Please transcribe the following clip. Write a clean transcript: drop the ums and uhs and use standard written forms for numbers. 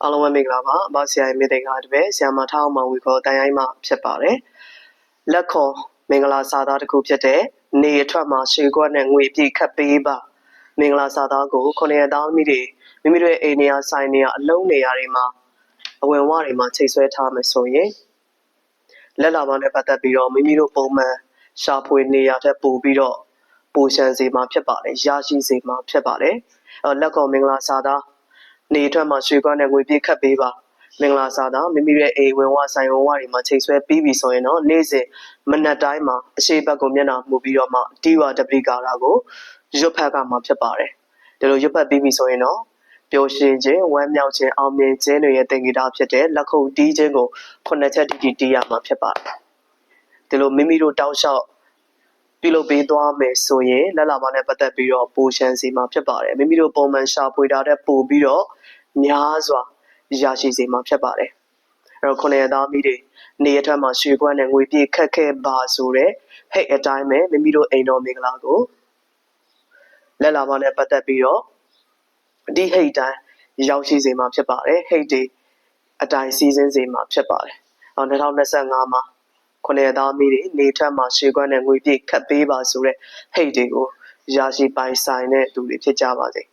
အားလုံးပဲမင်္ဂလာပါ။ဘာဆရာရဲ့မိသိင်္ဂါတပည့်ဆရာမထောက်အောင်ဝီခေါ်တန်ရိုင်းမှဖြစ်ပါတယ်။လက်ခေါ်မင်္ဂလာစာသားတစ်ခုဖြစ်တဲ့နေအထွက်မှာရွှေကွက်နဲ့ငွေပြည့်ခတ်ပေးပါမင်္ဂလာစာသားကိုခုနှစ်ရက်သားမိတွေမိမိတို့အိမ်နေရာဆိုင်နေရာအလုံးနေရာတွေမှာအဝင်ဝတွေမှာချိန်ဆွဲထားမယ်ဆိုရင်လက်လာပေါင်းနဲ့ပတ်သက်ပြီးတော့မိမိတို့ပုံမှန်ရှာဖွေနေရာထက်ပိုပြီးတော့ပိုရှန်စီမှာဖြစ်ပါတယ်ရရှိစီမှာဖြစ်ပါတယ်လက်ခေါ်မင်္ဂလာစာသားနေထွက်မှာရွှေကွက်နဲ့ငွေပြည့်ခတ်ပေးပါမင်္ဂလာစာသားမိမိရဲ့အိမ်ဝင်ဝဆိုင်ဝင်ဝတွေမှာချိန်ဆွဲပြီးပြီဆိုရင်တော့နေ့စဉ်မနက်တိုင်းမှာအရှိဘက်ကိုမျက်နှာမူပြီးတော့မှတီဝါတပိကာရာကိုရွတ်ဖတ်ကမှာဖြစ်ပါတယ်ဒီလိုရွတ်ဖတ်ပြီးပြီဆိုရင်တော့ပျော်ရွှင်ခြင်းဝမ်းမြောက်ခြင်းအောင်မြင်ခြင်းတွေရဲ့သင်္ကေတဖြစ်တဲ့လက်ခုပ်တီးခြင်းကို9ချက်တီးရမှာဖြစ်ပါတယ်ဒီလိုမိမိတို့တောက်လျှောက်ပြုလုပ်ပေးသွားမယ်ဆိုရင်လက်လာပါနဲ့ပတ်သက်ပြီးတော့ပိုရှန်စီမှာဖြစ်ပါတယ်မိမိတို့ပုံမှန်ရှာဖွေတာတဲ့ပို့ပြီးတော့များစွာရရှိစေမှာဖြစ်ပါတယ်အဲ့တော့ခုနှစ်ရက်သားမိတွေနေရထက်မှာရွှေကွက်နဲ့ငွေပြည့်ခက်ခဲပါဆိုတဲ့ဟိတ်အတိုင်းပဲမိမိတို့အိမ်တော်မင်္ဂလာကိုလက်လာပါနဲ့ပတ်သက်ပြီးတော့ဒီဟိတ်တိုင်းရောက်ရှိစေမှာဖြစ်ပါတယ်ဟိတ်တွေအတိုင်းစီစဉ်စေမှာဖြစ်ပါတယ်2025မှာခုနှစ်ရက်သားမိတွေနေထက်မှာရွှေကွက်နဲ့ငွေပြည့်ခတ်ပေးပါဆိုတဲ့ဟိတ်တွေကိုရရှိပိုင်ဆိုင်တဲ့သူတွေဖြစ်ကြပါစေ